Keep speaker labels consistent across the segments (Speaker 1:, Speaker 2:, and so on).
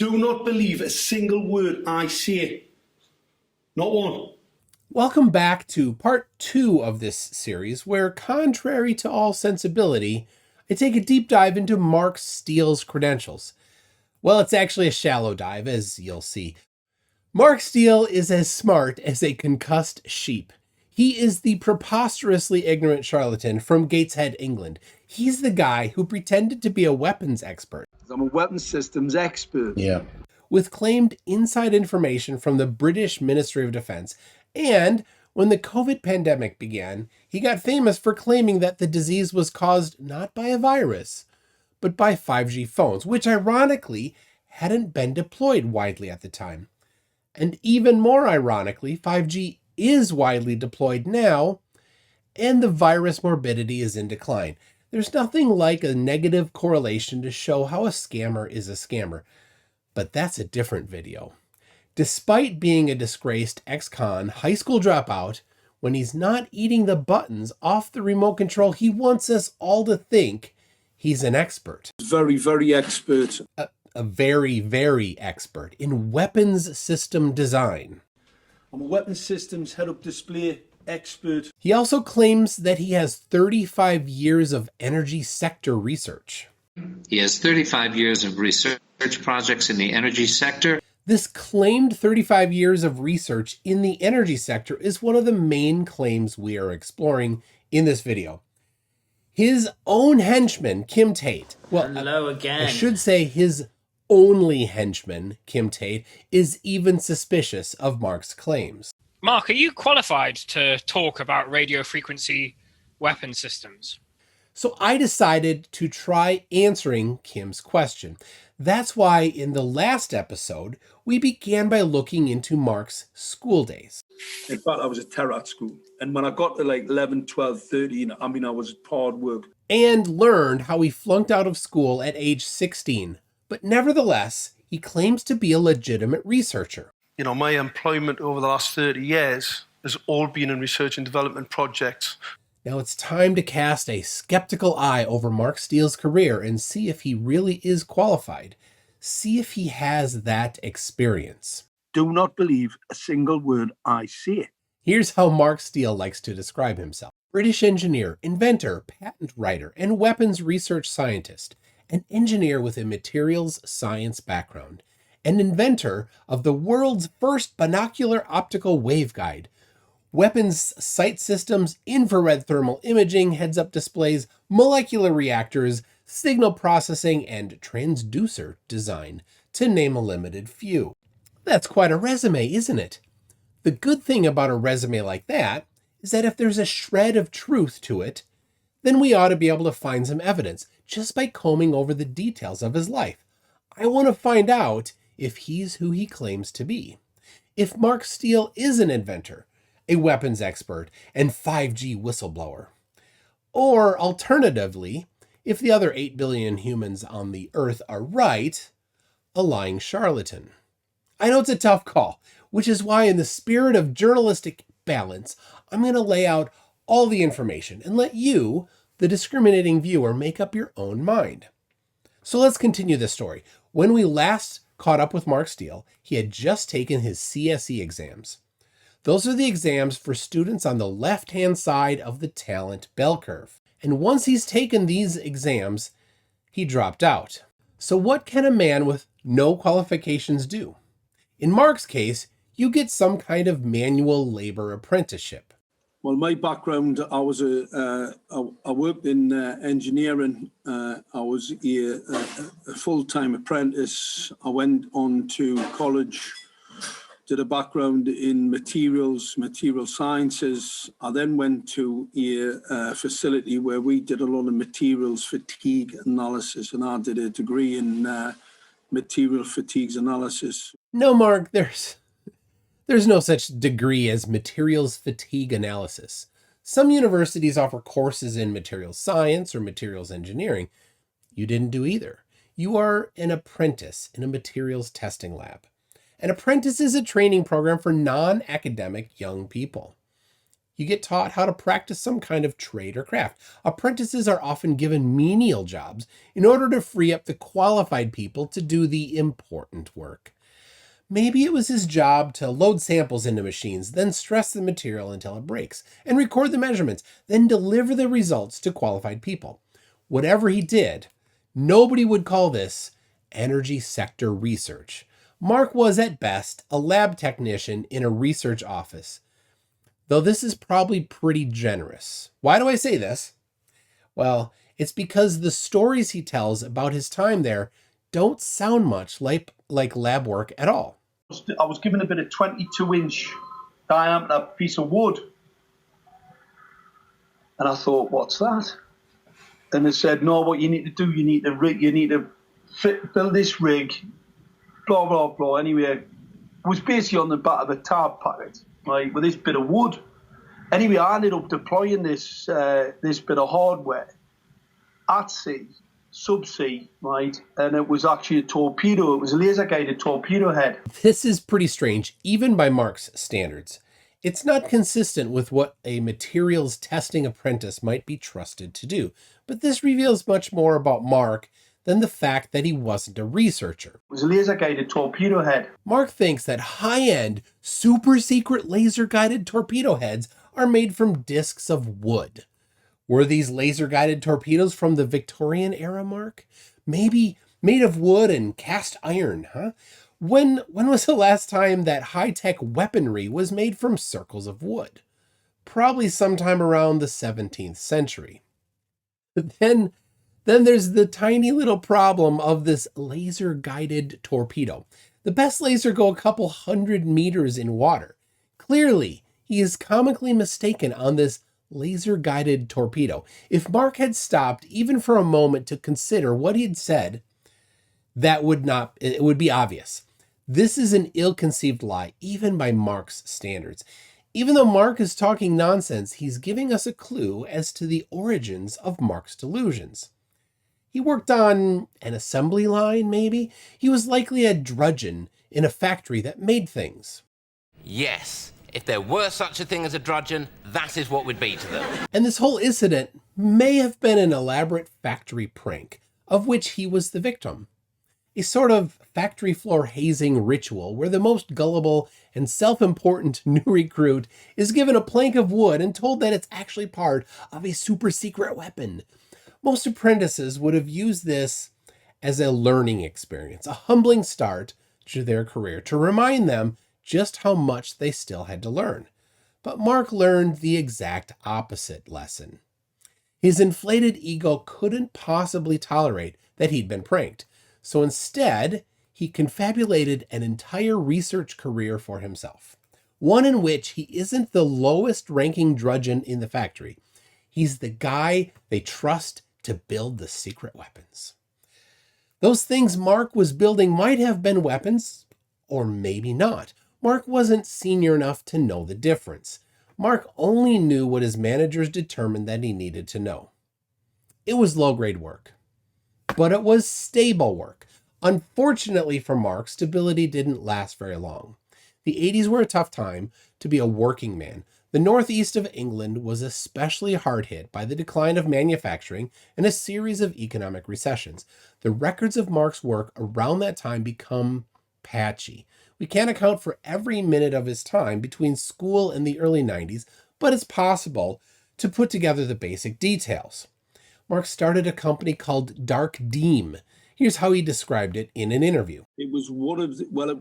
Speaker 1: Do not believe a single word I say. Not one.
Speaker 2: Welcome back to part 2 of this series, where, contrary to all sensibility, I take a deep dive into Mark Steele's credentials. Well, it's actually a shallow dive, as you'll see. Mark Steele is as smart as a concussed sheep. He is the preposterously ignorant charlatan from Gateshead, England. He's the guy who pretended to be a weapons expert.
Speaker 3: I'm a weapons systems expert.
Speaker 1: Yeah.
Speaker 2: With claimed inside information from the British Ministry of Defense. And when the COVID pandemic began, he got famous for claiming that the disease was caused not by a virus, but by 5G phones, which ironically hadn't been deployed widely at the time. And even more ironically, 5G is widely deployed now, and the virus morbidity is in decline. There's nothing like a negative correlation to show how a scammer is a scammer, but that's a different video. Despite being a disgraced ex-con high school dropout, when he's not eating the buttons off the remote control, he wants us all to think he's an expert.
Speaker 1: Very, very expert.
Speaker 2: A very, very expert in weapons system design.
Speaker 1: I'm a weapons systems head-up display expert.
Speaker 2: He also claims that he has 35 years of energy sector research.
Speaker 4: He has 35 years of research projects in the energy sector.
Speaker 2: This claimed 35 years of research in the energy sector is one of the main claims we are exploring in this video. His own henchman, Kim Tate,
Speaker 5: Hello again.
Speaker 2: I should say his only henchman, Kim Tate, is even suspicious of Mark's claims.
Speaker 6: Mark, are you qualified to talk about radio frequency weapon systems?
Speaker 2: So I decided to try answering Kim's question. That's why in the last episode, we began by looking into Mark's school days.
Speaker 1: In fact, I was a terror at school. And when I got to like 11, 12, 13, I was hard work.
Speaker 2: And learned how he flunked out of school at age 16. But nevertheless, he claims to be a legitimate researcher.
Speaker 7: You know, my employment over the last 30 years has all been in research and development projects.
Speaker 2: Now it's time to cast a skeptical eye over Mark Steele's career and see if he really is qualified. See if he has that experience.
Speaker 1: Do not believe a single word I say.
Speaker 2: Here's how Mark Steele likes to describe himself. British engineer, inventor, patent writer, and weapons research scientist. An engineer with a materials science background. An inventor of the world's first binocular optical waveguide. Weapons sight systems, infrared thermal imaging, heads-up displays, molecular reactors, signal processing, and transducer design, to name a limited few. That's quite a resume, isn't it? The good thing about a resume like that is that if there's a shred of truth to it, then we ought to be able to find some evidence just by combing over the details of his life. I want to find out if he's who he claims to be. If Mark Steele is an inventor, a weapons expert, and 5G whistleblower. Or alternatively, if the other 8 billion humans on the Earth are right, a lying charlatan. I know it's a tough call, which is why in the spirit of journalistic balance, I'm going to lay out all the information and let you, the discriminating viewer, make up your own mind. So let's continue this story. When we last caught up with Mark Steele, he had just taken his CSE exams. Those are the exams for students on the left-hand side of the talent bell curve. And once he's taken these exams, he dropped out. So what can a man with no qualifications do? In Mark's case, you get some kind of manual labor apprenticeship.
Speaker 1: Well, my background, I worked in engineering. I was a full-time apprentice. I went on to college, did a background in material sciences. I then went to a facility where we did a lot of materials fatigue analysis, and I did a degree in material fatigues analysis.
Speaker 2: No, Mark, there's no such degree as materials fatigue analysis. Some universities offer courses in materials science or materials engineering. You didn't do either. You are an apprentice in a materials testing lab. An apprentice is a training program for non-academic young people. You get taught how to practice some kind of trade or craft. Apprentices are often given menial jobs in order to free up the qualified people to do the important work. Maybe it was his job to load samples into machines, then stress the material until it breaks, and record the measurements, then deliver the results to qualified people. Whatever he did, nobody would call this energy sector research. Mark was at best a lab technician in a research office, though this is probably pretty generous. Why do I say this? Well, it's because the stories he tells about his time there don't sound much like lab work at all.
Speaker 3: I was given a bit of 22-inch diameter piece of wood. And I thought, what's that? And they said, no, what you need to do, you need to build this rig, blah, blah, blah. Anyway, it was basically on the back of a tab packet, right, with this bit of wood. Anyway, I ended up deploying this bit of hardware at sea, subsea, right? And it was actually a torpedo. It was a laser-guided torpedo head.
Speaker 2: This is pretty strange, even by Mark's standards. It's not consistent with what a materials testing apprentice might be trusted to do, but this reveals much more about Mark than the fact that he wasn't a researcher.
Speaker 3: It was a laser-guided torpedo head.
Speaker 2: Mark thinks that high-end, super-secret laser-guided torpedo heads are made from discs of wood. Were these laser-guided torpedoes from the Victorian era, Mark? Maybe made of wood and cast iron, huh? When was the last time that high-tech weaponry was made from circles of wood? Probably sometime around the 17th century. Then there's the tiny little problem of this laser-guided torpedo. The best lasers go a couple 100 meters in water. Clearly, he is comically mistaken on this laser-guided torpedo. If Mark had stopped even for a moment to consider what he had said, it would be obvious. This is an ill-conceived lie, even by Mark's standards. Even though Mark is talking nonsense, he's giving us a clue as to the origins of Mark's delusions. He worked on an assembly line, maybe? He was likely a drudgeon in a factory that made things.
Speaker 5: Yes. If there were such a thing as a drudgeon, that is what we'd be to them.
Speaker 2: And this whole incident may have been an elaborate factory prank, of which he was the victim. A sort of factory floor hazing ritual where the most gullible and self-important new recruit is given a plank of wood and told that it's actually part of a super secret weapon. Most apprentices would have used this as a learning experience, a humbling start to their career, to remind them just how much they still had to learn. But Mark learned the exact opposite lesson. His inflated ego couldn't possibly tolerate that he'd been pranked, so instead, he confabulated an entire research career for himself, one in which he isn't the lowest ranking drudgeon in the factory. He's the guy they trust to build the secret weapons. Those things Mark was building might have been weapons, or maybe not. Mark wasn't senior enough to know the difference. Mark only knew what his managers determined that he needed to know. It was low-grade work, but it was stable work. Unfortunately for Mark, stability didn't last very long. The 80s were a tough time to be a working man. The northeast of England was especially hard hit by the decline of manufacturing and a series of economic recessions. The records of Mark's work around that time become patchy. We can't account for every minute of his time between school and the early 90s, but it's possible to put together the basic details. Mark started a company called Dark Deem. Here's how he described it in an interview.
Speaker 1: It was it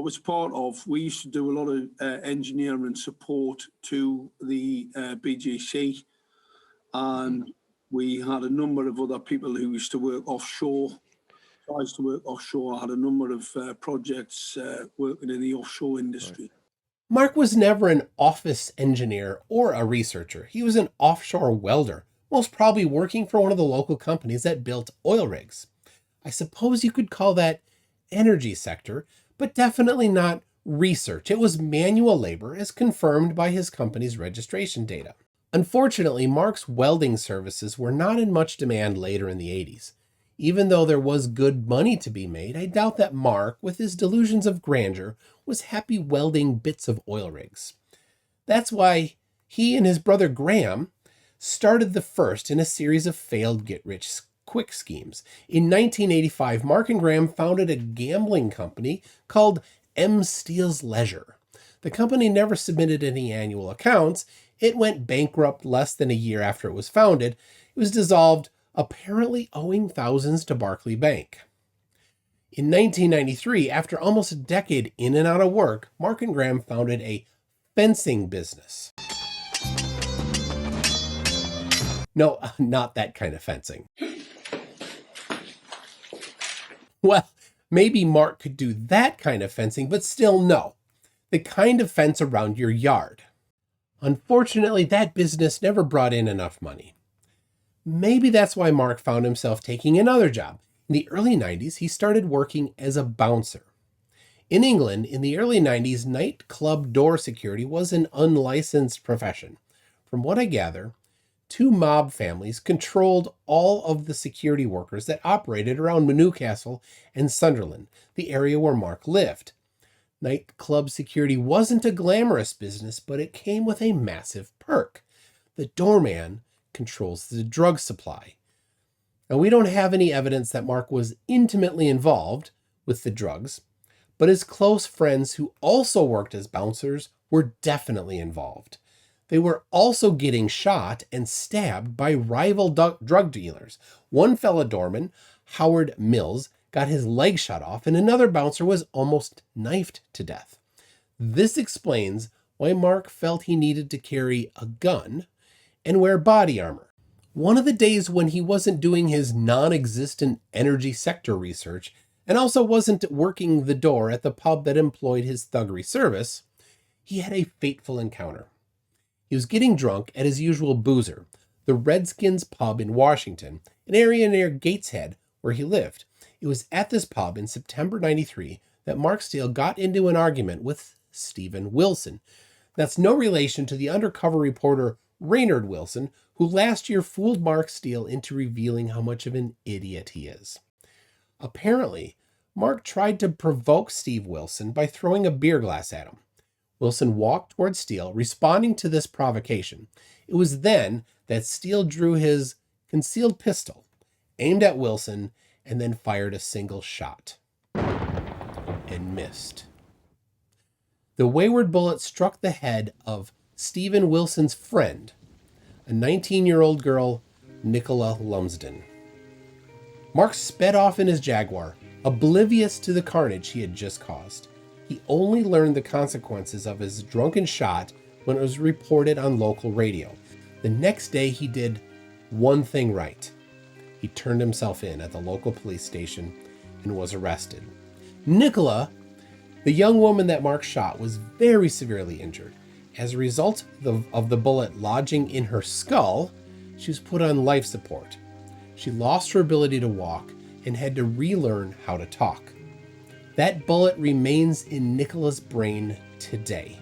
Speaker 1: was part of, we used to do a lot of engineering support to the BGC, and we had a number of other people who used to work offshore. I used to work offshore. I had a number of projects working in the offshore industry.
Speaker 2: Mark was never an office engineer or a researcher. He was an offshore welder, most probably working for one of the local companies that built oil rigs. I suppose you could call that energy sector, but definitely not research. It was manual labor as confirmed by his company's registration data. Unfortunately, Mark's welding services were not in much demand later in the 80s. Even though there was good money to be made, I doubt that Mark, with his delusions of grandeur, was happy welding bits of oil rigs. That's why He and his brother Graham started the first in a series of failed get-rich-quick schemes. In 1985, Mark and Graham founded a gambling company called M. Steele's Leisure. The company never submitted any annual accounts. It went bankrupt less than a year after it was founded. It was dissolved, apparently owing thousands to Barclay Bank. In 1993, after almost a decade in and out of work, Mark and Graham founded a fencing business. No, not that kind of fencing. Well, maybe Mark could do that kind of fencing, but still no. The kind of fence around your yard. Unfortunately, that business never brought in enough money. Maybe that's why Mark found himself taking another job. In the early 90s, he started working as a bouncer. In England, in the early 90s, nightclub door security was an unlicensed profession. From what I gather, 2 mob families controlled all of the security workers that operated around Newcastle and Sunderland, the area where Mark lived. Nightclub security wasn't a glamorous business, but it came with a massive perk. The doorman controls the drug supply. Now, we don't have any evidence that Mark was intimately involved with the drugs, but his close friends who also worked as bouncers were definitely involved. They were also getting shot and stabbed by rival drug dealers. One fellow doorman, Howard Mills, got his leg shot off, and another bouncer was almost knifed to death. This explains why Mark felt he needed to carry a gun and wear body armor. One of the days when he wasn't doing his non-existent energy sector research and also wasn't working the door at the pub that employed his thuggery service, he had a fateful encounter. He was getting drunk at his usual boozer, the Redskins pub in Washington, an area near Gateshead where he lived. It was at this pub in September 93 that Mark Steele got into an argument with Stephen Wilson. That's no relation to the undercover reporter Raynard Wilson, who last year fooled Mark Steele into revealing how much of an idiot he is. Apparently, Mark tried to provoke Steve Wilson by throwing a beer glass at him. Wilson walked towards Steele, responding to this provocation. It was then that Steele drew his concealed pistol, aimed at Wilson, and then fired a single shot. And missed. The wayward bullet struck the head of Stephen Wilson's friend, a 19-year-old girl, Nicola Lumsden. Mark sped off in his Jaguar, oblivious to the carnage he had just caused. He only learned the consequences of his drunken shot when it was reported on local radio. The next day, he did one thing right. He turned himself in at the local police station and was arrested. Nicola, the young woman that Mark shot, was very severely injured. As a result of the bullet lodging in her skull, she was put on life support. She lost her ability to walk and had to relearn how to talk. That bullet remains in Nicola's brain today,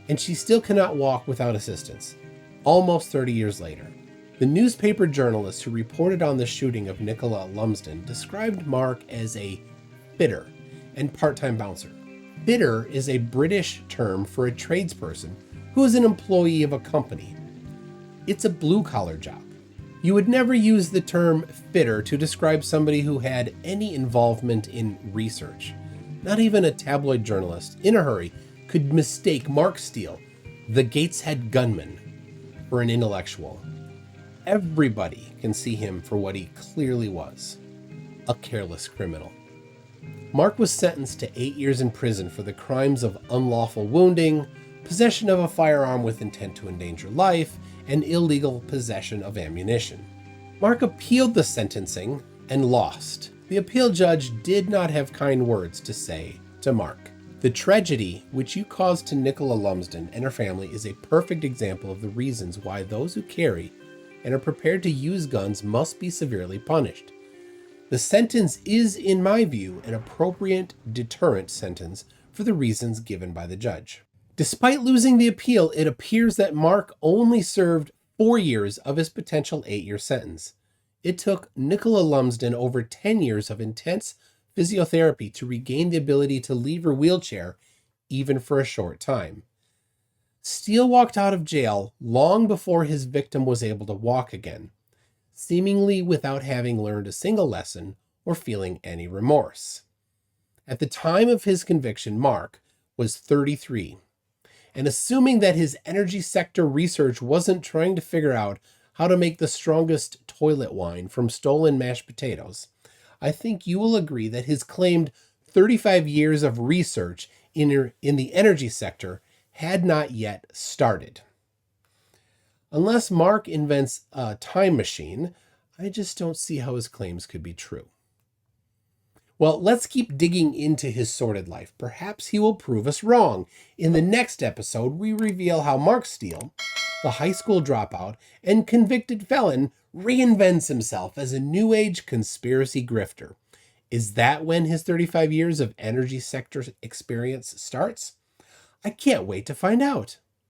Speaker 2: and she still cannot walk without assistance, almost 30 years later. The newspaper journalist who reported on the shooting of Nicola Lumsden described Mark as a fitter and part-time bouncer. Fitter is a British term for a tradesperson who is an employee of a company. It's a blue-collar job. You would never use the term fitter to describe somebody who had any involvement in research. Not even a tabloid journalist in a hurry could mistake Mark Steele, the Gateshead gunman, for an intellectual. Everybody can see him for what he clearly was, a careless criminal. Mark was sentenced to 8 years in prison for the crimes of unlawful wounding, possession of a firearm with intent to endanger life, and illegal possession of ammunition. Mark appealed the sentencing and lost. The appeal judge did not have kind words to say to Mark. The tragedy which you caused to Nicola Lumsden and her family is a perfect example of the reasons why those who carry and are prepared to use guns must be severely punished. The sentence is, in my view, an appropriate deterrent sentence for the reasons given by the judge. Despite losing the appeal, it appears that Mark only served 4 years of his potential 8-year sentence. It took Nicola Lumsden over 10 years of intense physiotherapy to regain the ability to leave her wheelchair, even for a short time. Steele walked out of jail long before his victim was able to walk again, seemingly without having learned a single lesson or feeling any remorse. At the time of his conviction, Mark was 33, and assuming that his energy sector research wasn't trying to figure out how to make the strongest toilet wine from stolen mashed potatoes, I think you will agree that his claimed 35 years of research in the energy sector had not yet started. Unless Mark invents a time machine, I just don't see how his claims could be true. Well, let's keep digging into his sordid life. Perhaps he will prove us wrong. In the next episode, we reveal how Mark Steele, the high school dropout and convicted felon, reinvents himself as a new age conspiracy grifter. Is that when his 35 years of energy sector experience starts? I can't wait to find out.